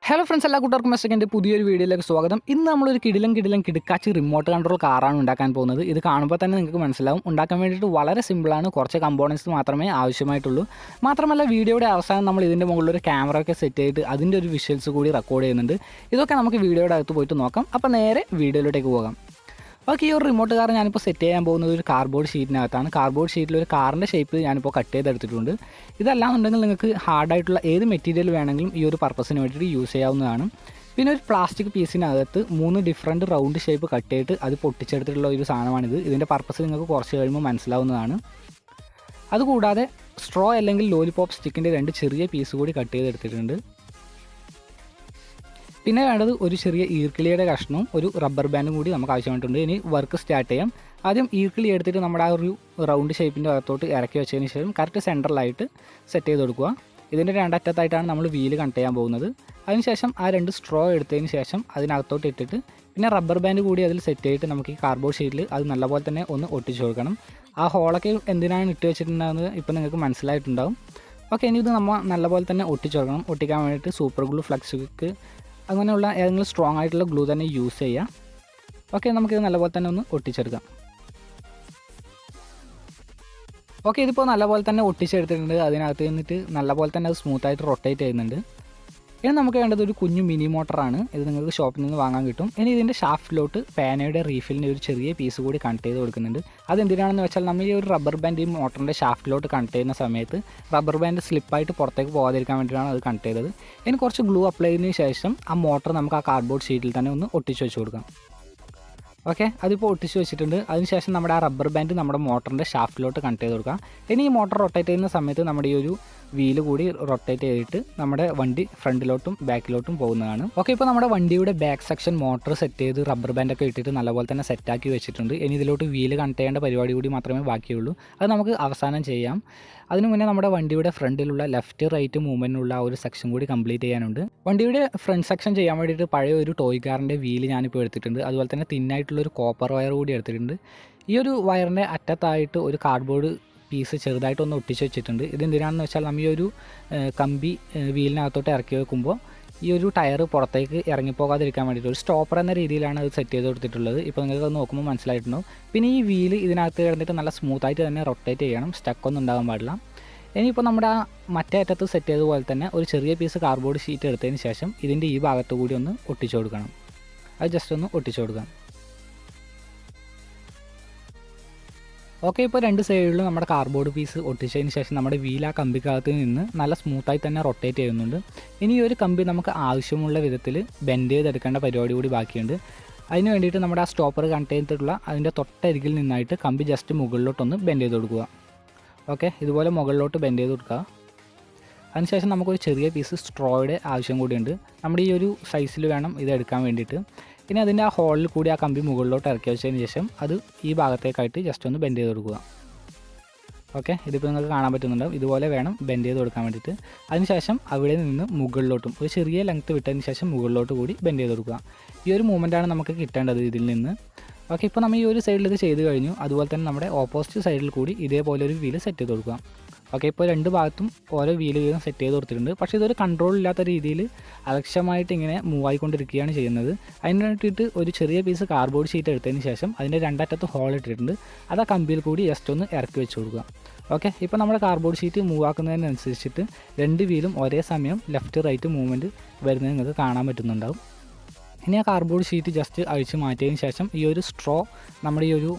Hello friends, എല്ലാ കൂട്ടുകാർക്കും മെസ്സേജിൻ്റെ പുതിയൊരു വീഡിയോയിലേക്ക് സ്വാഗതം. ഇന്ന് നമ്മളൊരു കിടിലം റിമോട്ട് കൺട്രോൾ കാറാണ് ഉണ്ടാക്കാൻ പോകുന്നത്. ഇത് കാണുമ്പോൾ തന്നെ നിങ്ങൾക്ക് മനസ്സിലാവും. ഉണ്ടാക്കാൻ വേണ്ടിയിട്ട് വളരെ സിമ്പിളാണ്. കുറച്ച് കമ്പോണൻസ് മാത്രമേ ആവശ്യമായിട്ടുള്ളൂ. മാത്രമല്ല വീഡിയോയുടെ അവസാനം നമ്മൾ ഇതിൻ്റെ മുകളിലൊരു ക്യാമറ ഒക്കെ സെറ്റ് ചെയ്തിട്ട് അതിൻ്റെ ഒരു വിഷ്വൽസ് കൂടി റെക്കോർഡ് ചെയ്യുന്നുണ്ട്. ഇതൊക്കെ നമുക്ക് വീഡിയോയുടെ അകത്ത് പോയിട്ട് നോക്കാം. അപ്പോൾ നേരെ വീഡിയോയിലോട്ടേക്ക് പോകാം. ഓക്കെ, ഈ ഒരു റിമോട്ട് കാർ ഞാനിപ്പോൾ സെറ്റ് ചെയ്യാൻ പോകുന്നത് ഒരു കാർഡ്ബോർഡ് ഷീറ്റിനകത്താണ്. കാർഡ്ബോർഡ് ഷീറ്റിൽ ഒരു കാറിൻ്റെ ഷേപ്പ് ഞാനിപ്പോൾ കട്ട് ചെയ്തെടുത്തിട്ടുണ്ട്. ഇതല്ലാന്നുണ്ടെങ്കിൽ നിങ്ങൾക്ക് ഹാർഡായിട്ടുള്ള ഏത് മെറ്റീരിയൽ വേണമെങ്കിലും ഈ ഒരു പർപ്പസിന് വേണ്ടിയിട്ട് യൂസ് ചെയ്യാവുന്നതാണ്. പിന്നെ ഒരു പ്ലാസ്റ്റിക് പീസിനകത്ത് 3 ഡിഫറൻറ്റ് റൗണ്ട് ഷേപ്പ് കട്ട് ചെയ്തിട്ട് അത് പൊട്ടിച്ചെടുത്തിട്ടുള്ള ഒരു സാധനമാണിത്. ഇതിൻ്റെ പർപ്പസ് നിങ്ങൾക്ക് കുറച്ച് കഴിയുമ്പോൾ മനസ്സിലാവുന്നതാണ്. അതുകൂടാതെ സ്ട്രോ അല്ലെങ്കിൽ ലോലിപോപ്പ് സ്റ്റിക്കിൻ്റെ 2 ചെറിയ പീസ് കൂടി കട്ട് ചെയ്തെടുത്തിട്ടുണ്ട്. പിന്നെ വേണ്ടത് ഒരു ചെറിയ ഈർക്കിളിയുടെ കഷ്ണവും ഒരു റബ്ബർ ബാൻഡും കൂടി നമുക്ക് ആവശ്യമായിട്ടുണ്ട്. ഇനി വർക്ക് സ്റ്റാർട്ട് ചെയ്യാം. ആദ്യം ഈർക്കിളി എടുത്തിട്ട് നമ്മുടെ ആ ഒരു റൗണ്ട് ഷേപ്പിൻ്റെ അകത്തോട്ട് ഇറക്കി വെച്ചതിന് ശേഷം കറക്റ്റ് സെൻറ്ററിലായിട്ട് സെറ്റ് ചെയ്ത് കൊടുക്കുക. ഇതിൻ്റെ രണ്ടറ്റത്തായിട്ടാണ് നമ്മൾ വീല് കണക്ട് ചെയ്യാൻ പോകുന്നത്. അതിനുശേഷം ആ 2 സ്ട്രോ എടുത്തതിന് ശേഷം അതിനകത്തോട്ട് ഇട്ടിട്ട് പിന്നെ റബ്ബർ ബാൻഡ് കൂടി അതിൽ സെറ്റ് ചെയ്തിട്ട് നമുക്ക് ഈ കാർഡ്ബോർഡ് ഷീറ്റിൽ അത് നല്ലപോലെ തന്നെ ഒന്ന് ഒട്ടിച്ചു കൊടുക്കണം. ആ ഹോളൊക്കെ എന്തിനാണ് ഇട്ട് വെച്ചിട്ടുണ്ടാകുന്നത് ഇപ്പോൾ നിങ്ങൾക്ക് മനസ്സിലായിട്ടുണ്ടാകും. ഓക്കെ, ഇനി ഇത് നമ്മൾ നല്ലപോലെ തന്നെ ഒട്ടിച്ചു കൊടുക്കണം. ഒട്ടിക്കാൻ വേണ്ടിയിട്ട് സൂപ്പർ ഗ്ലൂ, ഫ്ലെക്സ് ക്വിക്ക് അങ്ങനെയുള്ള ഏതെങ്കിലും സ്ട്രോങ് ആയിട്ടുള്ള ഗ്ലൂ തന്നെ യൂസ് ചെയ്യാം. ഓക്കെ, നമുക്കിത് നല്ലപോലെ തന്നെ ഒന്ന് ഒട്ടിച്ചെടുക്കാം. ഓക്കെ, ഇതിപ്പോൾ നല്ലപോലെ തന്നെ ഒട്ടിച്ചെടുത്തിട്ടുണ്ട്. അതിനകത്ത് നിന്നിട്ട് നല്ലപോലെ തന്നെ അത് സ്മൂത്തായിട്ട് റൊട്ടേറ്റ് ചെയ്യുന്നുണ്ട്. ഇനി നമുക്ക് വേണ്ടത് ഒരു കുഞ്ഞു മിനി മോട്ടറാണ്. ഇത് നിങ്ങൾക്ക് ഷോപ്പിൽ നിന്ന് വാങ്ങാൻ കിട്ടും. ഇനി ഇതിൻ്റെ ഷാഫ്റ്റിലോട്ട് പാനയുടെ റീഫിലിൻ്റെ ഒരു ചെറിയ പീസ് കൂടി കണക്ട് ചെയ്ത് കൊടുക്കുന്നുണ്ട്. അതെന്തിനാണെന്ന് വെച്ചാൽ നമ്മൾ ഈ ഒരു റബ്ബർ ബാൻഡ് ഈ മോട്ടറിൻ്റെ ഷാഫ്റ്റിലോട്ട് കണക്ട് ചെയ്യുന്ന സമയത്ത് റബ്ബർ ബാൻഡ് സ്ലിപ്പായിട്ട് പുറത്തേക്ക് പോകാതിരിക്കാൻ വേണ്ടിയിട്ടാണ് അത് കണക്ട് ചെയ്തത്. ഇനി കുറച്ച് ഗ്ലൂ അപ്ലൈ ചെയ്തതിന് ശേഷം ആ മോട്ടർ നമുക്ക് ആ കാർഡ്ബോർഡ് ഷീറ്റിൽ തന്നെ ഒന്ന് ഒട്ടിച്ച് വെച്ച് കൊടുക്കാം. ഓക്കെ, അതിപ്പോൾ ഒട്ടിച്ച് വെച്ചിട്ടുണ്ട്. അതിനുശേഷം നമ്മുടെ ആ റബ്ബർ ബാൻഡ് നമ്മുടെ മോട്ടറിൻ്റെ ഷാഫ്റ്റിലോട്ട് കണക്ട് ചെയ്ത് കൊടുക്കാം. ഇനി ഈ മോട്ടർ റൊട്ടേറ്റ് ചെയ്യുന്ന സമയത്ത് നമ്മുടെ ഈ ഒരു വീല് കൂടി റൊട്ടേറ്റ് ചെയ്തിട്ട് നമ്മുടെ വണ്ടി ഫ്രണ്ടിലോട്ടും ബാക്കിലോട്ടും പോകുന്നതാണ്. ഓക്കെ, ഇപ്പോൾ നമ്മുടെ വണ്ടിയുടെ ബാക്ക് സെക്ഷൻ മോട്ടർ സെറ്റ് ചെയ്ത് റബ്ബർ ബാൻഡൊക്കെ ഇട്ടിട്ട് നല്ലപോലെ തന്നെ സെറ്റാക്കി വെച്ചിട്ടുണ്ട്. ഇനി ഇതിലോട്ട് വീല് കണക്ട് ചെയ്യേണ്ട പരിപാടി കൂടി മാത്രമേ ബാക്കിയുള്ളൂ. അത് നമുക്ക് അവസാനം ചെയ്യാം. അതിനു മുന്നേ നമ്മുടെ വണ്ടിയുടെ ഫ്രണ്ടിലുള്ള ലെഫ്റ്റ് റൈറ്റ് മൂവ്മെൻറ്റിനുള്ള ആ ഒരു സെക്ഷൻ കൂടി കംപ്ലീറ്റ് ചെയ്യാനുണ്ട്. വണ്ടിയുടെ ഫ്രണ്ട് സെക്ഷൻ ചെയ്യാൻ വേണ്ടിയിട്ട് പഴയ ഒരു ടോയ് കാറിൻ്റെ വീല് ഞാനിപ്പോൾ എടുത്തിട്ടുണ്ട്. അതുപോലെ തന്നെ തിന്നായിട്ടുള്ളൊരു കോപ്പർ വയർ കൂടി എടുത്തിട്ടുണ്ട്. ഈ ഒരു വയറിൻ്റെ അറ്റത്തായിട്ട് ഒരു കാർഡ്ബോർഡ് പീസ് ചെറുതായിട്ടൊന്ന് ഒട്ടിച്ച് വെച്ചിട്ടുണ്ട്. ഇതെന്തിനാണെന്ന് വെച്ചാൽ നമ്മൾ ഈ ഒരു കമ്പി വീലിനകത്തോട്ട് ഇറക്കി വെക്കുമ്പോൾ ഈ ഒരു ടയർ പുറത്തേക്ക് ഇറങ്ങിപ്പോകാതിരിക്കാൻ വേണ്ടിയിട്ട് ഒരു സ്റ്റോപ്പർ എന്ന രീതിയിലാണ് അത് സെറ്റ് ചെയ്ത് കൊടുത്തിട്ടുള്ളത്. ഇപ്പോൾ നിങ്ങൾക്ക് അത് നോക്കുമ്പോൾ മനസ്സിലായിട്ടുണ്ടാവും. പിന്നെ ഈ വീല് ഇതിനകത്ത് കിടന്നിട്ട് നല്ല സ്മൂത്തായിട്ട് തന്നെ റൊട്ടേറ്റ് ചെയ്യണം, സ്റ്റക്കൊന്നും ഉണ്ടാകാൻ പാടില്ല. ഇനിയിപ്പോൾ നമ്മുടെ ആ മറ്റേ അറ്റത്ത് സെറ്റ് ചെയ്തതുപോലെ തന്നെ ഒരു ചെറിയ പീസ് കാർഡ്ബോർഡ് ഷീറ്റ് എടുത്തതിന് ശേഷം ഇതിൻ്റെ ഈ ഭാഗത്തു കൂടി ഒന്ന് ഒട്ടിച്ചു കൊടുക്കണം. അത് ജസ്റ്റ് ഒന്ന് ഒട്ടിച്ചു കൊടുക്കാം. ഓക്കെ, ഇപ്പോൾ 2 സൈഡിലും നമ്മുടെ കാർഡ്ബോർഡ് പീസ് ഒട്ടിച്ചതിന് ശേഷം നമ്മുടെ വീൽ ആ കമ്പിക്കകത്ത് നിന്ന് നല്ല സ്മൂത്തായി തന്നെ റൊട്ടേറ്റ് ചെയ്യുന്നുണ്ട്. ഇനി ഈ ഒരു കമ്പി നമുക്ക് ആവശ്യമുള്ള വിധത്തിൽ ബെൻഡ് ചെയ്തെടുക്കേണ്ട പരിപാടി കൂടി ബാക്കിയുണ്ട്. അതിന് വേണ്ടിയിട്ട് നമ്മുടെ ആ സ്റ്റോപ്പർ കണക്ട് ചെയ്തിട്ടുള്ള അതിൻ്റെ തൊട്ടരികിൽ നിന്നായിട്ട് കമ്പി ജസ്റ്റ് മുകളിലോട്ടൊന്ന് ബെൻഡ് ചെയ്ത് കൊടുക്കുക. ഓക്കെ, ഇതുപോലെ മുകളിലോട്ട് ബെൻഡ് ചെയ്ത് കൊടുക്കുക. അതിനുശേഷം നമുക്കൊരു ചെറിയ പീസ് സ്ട്രോയുടെ ആവശ്യം കൂടിയുണ്ട്. നമ്മുടെ ഈ ഒരു സൈസിൽ വേണം ഇത് എടുക്കാൻ വേണ്ടിയിട്ട്. ഇനി അതിൻ്റെ ആ ഹോളിൽ കൂടി ആ കമ്പി മുകളിലോട്ട് ഇറക്കി വെച്ചതിന് ശേഷം അത് ഈ ഭാഗത്തേക്കായിട്ട് ജസ്റ്റ് ഒന്ന് ബെൻഡ് ചെയ്ത് കൊടുക്കുക. ഓക്കെ, ഇതിപ്പോൾ നിങ്ങൾക്ക് കാണാൻ പറ്റുന്നുണ്ടാവും. ഇതുപോലെ വേണം ബെൻഡ് ചെയ്ത് കൊടുക്കാൻ വേണ്ടിയിട്ട്. അതിനുശേഷം അവിടെ നിന്ന് മുകളിലോട്ടും ഒരു ചെറിയ ലെങ്ത്ത് വിട്ടതിന് ശേഷം മുകളിലോട്ട് കൂടി ബെൻഡ് ചെയ്ത് കൊടുക്കുക. ഈ ഒരു മൂവ്മെൻറ്റാണ് നമുക്ക് കിട്ടേണ്ടത് ഇതിൽ നിന്ന്. ഓക്കെ, ഇപ്പോൾ നമ്മൾ ഈ ഒരു സൈഡിൽ ഇത് ചെയ്ത് കഴിഞ്ഞു. അതുപോലെ തന്നെ നമ്മുടെ ഓപ്പോസിറ്റ് സൈഡിൽ കൂടി ഇതേപോലെ ഒരു വീല് സെറ്റ് ചെയ്ത് കൊടുക്കുക. ഓക്കെ, ഇപ്പോൾ 2 ഭാഗത്തും ഓരോ വീല് വീതം സെറ്റ് ചെയ്ത് കൊടുത്തിട്ടുണ്ട്. പക്ഷേ ഇതൊരു കൺട്രോൾ ഇല്ലാത്ത രീതിയിൽ അലക്ഷ്യമായിട്ട് ഇങ്ങനെ മൂവ് ആയിക്കൊണ്ടിരിക്കുകയാണ് ചെയ്യുന്നത്. അതിന് വേണ്ടിയിട്ട് ഒരു ചെറിയ പീസ് കാർഡ്ബോർഡ് ഷീറ്റ് എടുത്തതിന് ശേഷം അതിൻ്റെ 2 അറ്റത്ത് ഹോൾ ഇട്ടിട്ടുണ്ട്. അത് ആ കമ്പിയിൽ കൂടി ജസ്റ്റ് ഒന്ന് ഇറക്കി വെച്ച് കൊടുക്കുക. ഓക്കെ, ഇപ്പോൾ നമ്മുടെ കാർഡ്ബോർഡ് ഷീറ്റ് മൂവ് ആക്കുന്നതിനനുസരിച്ചിട്ട് 2 വീലും ഒരേ സമയം ലെഫ്റ്റ് റൈറ്റ് മൂവ്മെൻറ്റ് വരുന്നത് നിങ്ങൾക്ക് കാണാൻ പറ്റുന്നുണ്ടാവും. ഇനി ആ കാർഡ്ബോർഡ് ഷീറ്റ് ജസ്റ്റ് അഴിച്ച് മാറ്റിയതിന് ശേഷം ഈ ഒരു സ്ട്രോ നമ്മുടെ ഈ ഒരു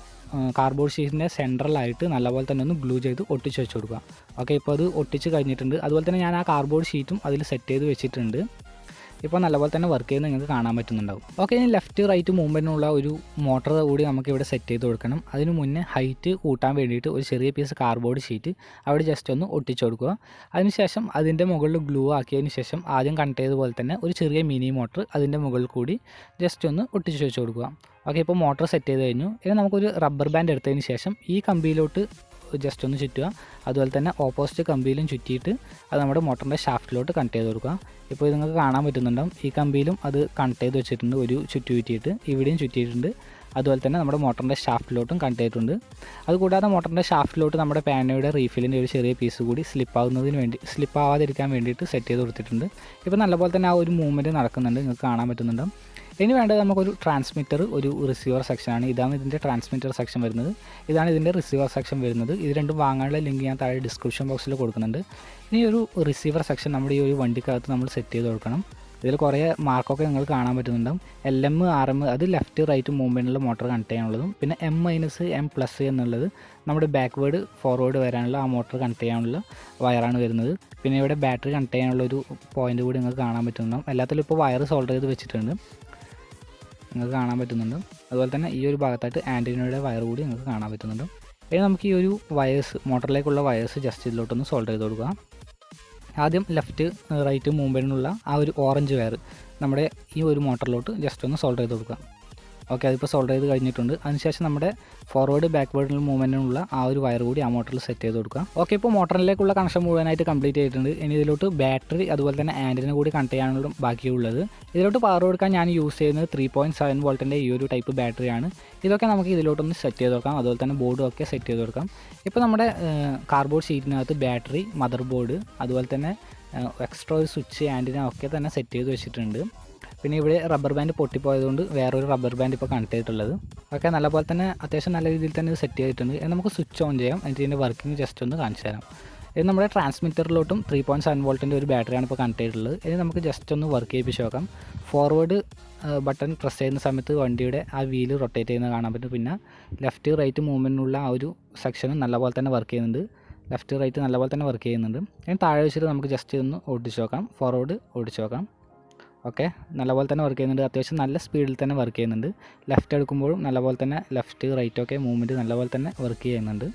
കാർഡ്ബോർഡ് ഷീറ്റിൻ്റെ സെൻട്രലായിട്ട് നല്ലപോലെ തന്നെ ഒന്ന് ഗ്ലൂ ചെയ്ത് ഒട്ടിച്ച് വെച്ച് കൊടുക്കുക. ഓക്കെ, ഇപ്പോൾ അത് ഒട്ടിച്ച് കഴിഞ്ഞിട്ടുണ്ട്. അതുപോലെ തന്നെ ഞാൻ ആ കാർഡ്ബോർഡ് ഷീറ്റും അതിൽ സെറ്റ് ചെയ്ത് വെച്ചിട്ടുണ്ട്. ഇപ്പോൾ നല്ലപോലെ തന്നെ വർക്ക് ചെയ്യുന്നത് നിങ്ങൾക്ക് കാണാൻ പറ്റുന്നുണ്ടാവും. ഓക്കെ, ഇനി ലെഫ്റ്റ് റൈറ്റ് മൂവ്മെൻറ്റിനുള്ള ഒരു മോട്ടർ കൂടി നമുക്ക് ഇവിടെ സെറ്റ് ചെയ്ത് കൊടുക്കണം. അതിന് മുന്നേ ഹൈറ്റ് കൂട്ടാൻ വേണ്ടിയിട്ട് ഒരു ചെറിയ പീസ് കാർഡ്ബോർഡ് ഷീറ്റ് അവിടെ ജസ്റ്റ് ഒന്ന് ഒട്ടിച്ച് കൊടുക്കുക. അതിനുശേഷം അതിൻ്റെ മുകളിൽ ഗ്ലൂ ആക്കിയതിന് ശേഷം ആദ്യം കണക്ട് ചെയ്തതുപോലെ തന്നെ ഒരു ചെറിയ മിനി മോട്ടർ അതിൻ്റെ മുകളിൽ കൂടി ജസ്റ്റ് ഒന്ന് ഒട്ടിച്ച് വെച്ച് കൊടുക്കുക. ഓക്കെ, ഇപ്പോൾ മോട്ടർ സെറ്റ് ചെയ്ത് കഴിഞ്ഞു. ഇനി നമുക്കൊരു റബ്ബർ ബാൻഡ് എടുത്തതിന് ശേഷം ഈ കമ്പിയിലോട്ട് ജസ്റ്റ് ഒന്ന് ചുറ്റുക. അതുപോലെ തന്നെ ഓപ്പോസിറ്റ് കമ്പിയിലും ചുറ്റിയിട്ട് അത് നമ്മുടെ മോട്ടറിൻ്റെ ഷാഫ്റ്റിലോട്ട് കണക്ട് ചെയ്ത് കൊടുക്കുക. ഇപ്പോൾ ഇത് നിങ്ങൾക്ക് കാണാൻ പറ്റുന്നുണ്ടാവും, ഈ കമ്പിയിലും അത് കണക്ട് ചെയ്ത് വെച്ചിട്ടുണ്ട്, ഒരു ചുറ്റിയിട്ട് ഇവിടെയും ചുറ്റിയിട്ടുണ്ട്. അതുപോലെ തന്നെ നമ്മുടെ മോട്ടറിൻ്റെ ഷാഫ്റ്റിലോട്ടും കണക്ട് ചെയ്തിട്ടുണ്ട്. അതുകൂടാതെ മോട്ടറിൻ്റെ ഷാഫ്റ്റിലോട്ട് നമ്മുടെ പാനയുടെ റീഫിലിൻ്റെ ഒരു ചെറിയ പീസ് കൂടി സ്ലിപ്പ് ആവാതിരിക്കാൻ വേണ്ടിയിട്ട് സെറ്റ് ചെയ്ത് കൊടുത്തിട്ടുണ്ട്. ഇപ്പോൾ നല്ലപോലെ തന്നെ ആ ഒരു മൂവ്മെൻറ്റ് നടക്കുന്നുണ്ട്, നിങ്ങൾക്ക് കാണാൻ പറ്റുന്നുണ്ടാവും. ഇനി വേണ്ടത് നമുക്കൊരു ട്രാൻസ്മിറ്റർ, ഒരു റിസീവർ സെക്ഷനാണ്. ഇതാണ് ഇതിൻ്റെ ട്രാൻസ്മിറ്റർ സെക്ഷൻ വരുന്നത്, ഇതാണ് ഇതിൻ്റെ റിസീവർ സെക്ഷൻ വരുന്നത്. ഇത് രണ്ടും വാങ്ങാനുള്ള ലിങ്ക് ഞാൻ താഴെ ഡിസ്ക്രിപ്ഷൻ ബോക്സിൽ കൊടുക്കുന്നുണ്ട്. ഇനി ഒരു റിസീവർ സെക്ഷൻ നമ്മുടെ ഈ ഒരു വണ്ടിക്കകത്ത് നമ്മൾ സെറ്റ് ചെയ്ത് കൊടുക്കണം. ഇതിൽ കുറേ മാർക്കൊക്കെ നിങ്ങൾ കാണാൻ പറ്റുന്നുണ്ടാവും. LM, RM അത് ലെഫ്റ്റ് റൈറ്റ് മൂവ്മെൻറ്റിലുള്ള മോട്ടർ കണക്ട് ചെയ്യാനുള്ളതും, പിന്നെ M-, M+ എന്നുള്ളത് നമ്മുടെ ബാക്ക്വേർഡ് ഫോർവേഡ് വരാനുള്ള ആ മോട്ടർ കണക്ട് ചെയ്യാനുള്ള വയറാണ് വരുന്നത്. പിന്നെ ഇവിടെ ബാറ്ററി കണക്ട് ചെയ്യാനുള്ള ഒരു പോയിൻ്റ് കൂടി നിങ്ങൾക്ക് കാണാൻ പറ്റുന്നുണ്ടാവും. എല്ലാത്തിലും ഇപ്പോൾ വയർ സോൾഡർ ചെയ്ത് വെച്ചിട്ടുണ്ട്, നിങ്ങൾക്ക് കാണാൻ പറ്റുന്നുണ്ട്. അതുപോലെ തന്നെ ഈ ഒരു ഭാഗത്തായിട്ട് ആൻറ്റിനയുടെ വയർ കൂടി നിങ്ങൾക്ക് കാണാൻ പറ്റുന്നുണ്ട്. ഇനി നമുക്ക് ഈ ഒരു വയേഴ്സ്, മോട്ടറിലേക്കുള്ള വയേഴ്സ് ജസ്റ്റ് ഇതിലോട്ടൊന്ന് സോൾഡർ ചെയ്ത് കൊടുക്കുക. ആദ്യം ലെഫ്റ്റ് റൈറ്റ് മൂവ്മെൻറ്റിനുള്ള ആ ഒരു ഓറഞ്ച് വയർ നമ്മുടെ ഈ ഒരു മോട്ടറിലോട്ട് ജസ്റ്റ് ഒന്ന് സോൾഡർ ചെയ്ത് കൊടുക്കുക. ഓക്കെ, അതിപ്പോൾ സോൾഡർ ചെയ്ത് കഴിഞ്ഞിട്ടുണ്ട്. അതിനുശേഷം നമ്മുടെ ഫോർവേഡ് ബാക്ക്വേർഡ് മൂവ്മെൻറ്റിനുള്ള ആ ഒരു വയർ കൂടി ആ മോട്ടറിൽ സെറ്റ് ചെയ്ത് കൊടുക്കുക. ഓക്കെ, ഇപ്പോൾ മോട്ടറിലേക്കുള്ള കണക്ഷൻ മുഴുവനായിട്ട് കംപ്ലീറ്റ് ചെയ്തിട്ടുണ്ട്. ഇനി ഇതിലോട്ട് ബാറ്ററി അതുപോലെ തന്നെ ആൻറ്റിന കൂടി കണക്ട് ചെയ്യാനുള്ള ബാക്കിയുള്ളത്. ഇതിലോട്ട് പവർ കൊടുക്കാൻ ഞാൻ യൂസ് ചെയ്യുന്നത് 3.7 വോൾട്ടിൻ്റെ ഈ ഒരു ടൈപ്പ് ബാറ്ററിയാണ്. ഇതൊക്കെ നമുക്ക് ഇതിലോട്ടൊന്ന് സെറ്റ് ചെയ്ത് കൊടുക്കാം. അതുപോലെ തന്നെ ബോർഡും ഒക്കെ സെറ്റ് ചെയ്ത് കൊടുക്കാം. ഇപ്പോൾ നമ്മുടെ കാർഡ്ബോർഡ് ഷീറ്റിനകത്ത് ബാറ്ററി, മദർ ബോർഡ്, അതുപോലെ തന്നെ എക്സ്ട്രാ ഒരു സ്വിച്ച്, ആൻറ്റിന ഒക്കെ തന്നെ സെറ്റ് ചെയ്ത് വെച്ചിട്ടുണ്ട്. പിന്നെ ഇവിടെ റബ്ബർ ബാൻഡ് പൊട്ടിപ്പോയതുകൊണ്ട് വേറൊരു റബ്ബർ ബാൻഡ് ഇപ്പോൾ കണക്ട് ചെയ്തിട്ടുള്ളത്. ഓക്കെ, നല്ലപോലെ തന്നെ അത്യാവശ്യം നല്ല രീതിയിൽ തന്നെ ഇത് സെറ്റ് ചെയ്തിട്ടുണ്ട്. ഇത് നമുക്ക് സ്വിച്ച് ഓൺ ചെയ്യാം. എന്നിട്ട് ഇതിൻ്റെ വർക്കിംഗ് ജസ്റ്റ് ഒന്ന് കാണിച്ചു തരാം. ഇത് നമ്മുടെ ട്രാൻസ്മിറ്ററിലോട്ടും 3.7 വോൾട്ടിൻ്റെ ഒരു ബാറ്ററിയാണ് ഇപ്പോൾ കണക്ട് ചെയ്തിട്ടുള്ളത്. ഇനി നമുക്ക് ജസ്റ്റ് ഒന്ന് വർക്ക് ചെയ്യിപ്പിച്ച് നോക്കാം. ഫോർവേഡ് ബട്ടൺ പ്രസ് ചെയ്യുന്ന സമയത്ത് വണ്ടിയുടെ ആ വീല് റൊട്ടേറ്റ് ചെയ്യുന്നത് കാണാൻ പറ്റും. പിന്നെ ലെഫ്റ്റ് റൈറ്റ് മൂവ്മെൻറ്റിനുള്ള ആ ഒരു സെക്ഷനും നല്ലപോലെ തന്നെ വർക്ക് ചെയ്യുന്നുണ്ട്. ലെഫ്റ്റ് റൈറ്റ് നല്ലപോലെ തന്നെ വർക്ക് ചെയ്യുന്നുണ്ട്. ഇനി താഴെ വെച്ചിട്ട് നമുക്ക് ജസ്റ്റ് ഒന്ന് ഓടിച്ച് നോക്കാം. ഫോർവേഡ് ഓടിച്ച് നോക്കാം. ഓക്കെ, നല്ലപോലെ തന്നെ വർക്ക് ചെയ്യുന്നുണ്ട്. അത്യാവശ്യം നല്ല സ്പീഡിൽ തന്നെ വർക്ക് ചെയ്യുന്നുണ്ട്. ലെഫ്റ്റ് എടുക്കുമ്പോഴും നല്ലപോലെ തന്നെ ലെഫ്റ്റ് റൈറ്റ് ഒക്കെ മൂവ്മെൻറ്റ് നല്ലപോലെ തന്നെ വർക്ക് ചെയ്യുന്നുണ്ട്.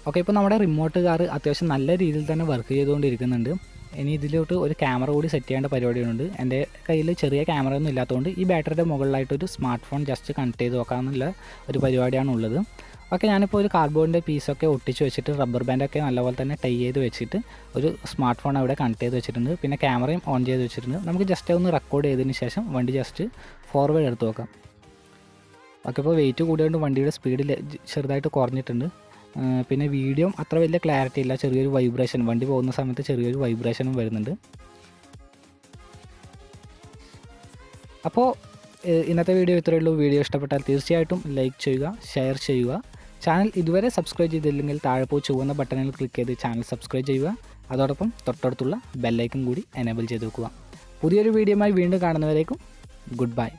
ഓക്കെ, ഇപ്പോൾ നമ്മുടെ റിമോട്ട് കാർ അത്യാവശ്യം നല്ല രീതിയിൽ തന്നെ വർക്ക് ചെയ്തുകൊണ്ടിരിക്കുന്നുണ്ട്. ഇനി ഇതിലോട്ട് ഒരു ക്യാമറ കൂടി സെറ്റ് ചെയ്യേണ്ട പരിപാടിയുണ്ട്. എൻ്റെ കയ്യിൽ ചെറിയ ക്യാമറ ഒന്നും ഇല്ലാത്തതുകൊണ്ട് ഈ ബാറ്ററിയുടെ മുകളിലായിട്ടൊരു സ്മാർട്ട് ഫോൺ ജസ്റ്റ് കണക്ട് ചെയ്ത് നോക്കാമെന്നുള്ള ഒരു പരിപാടിയാണ് ഉള്ളത്. ഓക്കെ, ഞാനിപ്പോൾ ഒരു കാർഡ്ബോർഡിൻ്റെ പീസൊക്കെ ഒട്ടിച്ച് വെച്ചിട്ട് റബ്ബർ ബാൻഡൊക്കെ നല്ലപോലെ തന്നെ ടൈ ചെയ്ത് വെച്ചിട്ട് ഒരു സ്മാർട്ട് ഫോൺ അവിടെ കണക്ട് ചെയ്ത് വെച്ചിട്ടുണ്ട്. പിന്നെ ക്യാമറയും ഓൺ ചെയ്ത് വെച്ചിട്ടുണ്ട്. നമുക്ക് ജസ്റ്റ് ഒന്ന് റെക്കോർഡ് ചെയ്തതിന് ശേഷം വണ്ടി ജസ്റ്റ് ഫോർവേഡ് എടുത്ത് നോക്കാം. ഓക്കെ, ഇപ്പോൾ വെയിറ്റ് കൂടിയതുകൊണ്ട് വണ്ടിയുടെ സ്പീഡ് ചെറുതായിട്ട് കുറഞ്ഞിട്ടുണ്ട്. പിന്നെ വീഡിയോ അത്ര വലിയ ക്ലാരിറ്റി ഇല്ല, ചെറിയൊരു വൈബ്രേഷൻ, വണ്ടി പോകുന്ന സമയത്ത് ചെറിയൊരു വൈബ്രേഷനും വരുന്നുണ്ട്. അപ്പോൾ ഇന്നത്തെ വീഡിയോ ഇത്രയേ ഉള്ളൂ. വീഡിയോ ഇഷ്ടപ്പെട്ടാൽ തീർച്ചയായിട്ടും ലൈക്ക് ചെയ്യുക, ഷെയർ ചെയ്യുക. ചാനൽ ഇതുവരെ സബ്സ്ക്രൈബ് ചെയ്തില്ലെങ്കിൽ താഴെ പോയി ചുവന്ന ബട്ടണിൽ ക്ലിക്ക് ചെയ്ത് ചാനൽ സബ്സ്ക്രൈബ് ചെയ്യുക. അതോടൊപ്പം തൊട്ടടുത്തുള്ള ബെല്ലൈക്കൺ കൂടി എനേബിൾ ചെയ്ത് വെക്കുക. പുതിയൊരു വീഡിയോയുമായി വീണ്ടും കാണുന്നവരേക്കും ഗുഡ് ബൈ.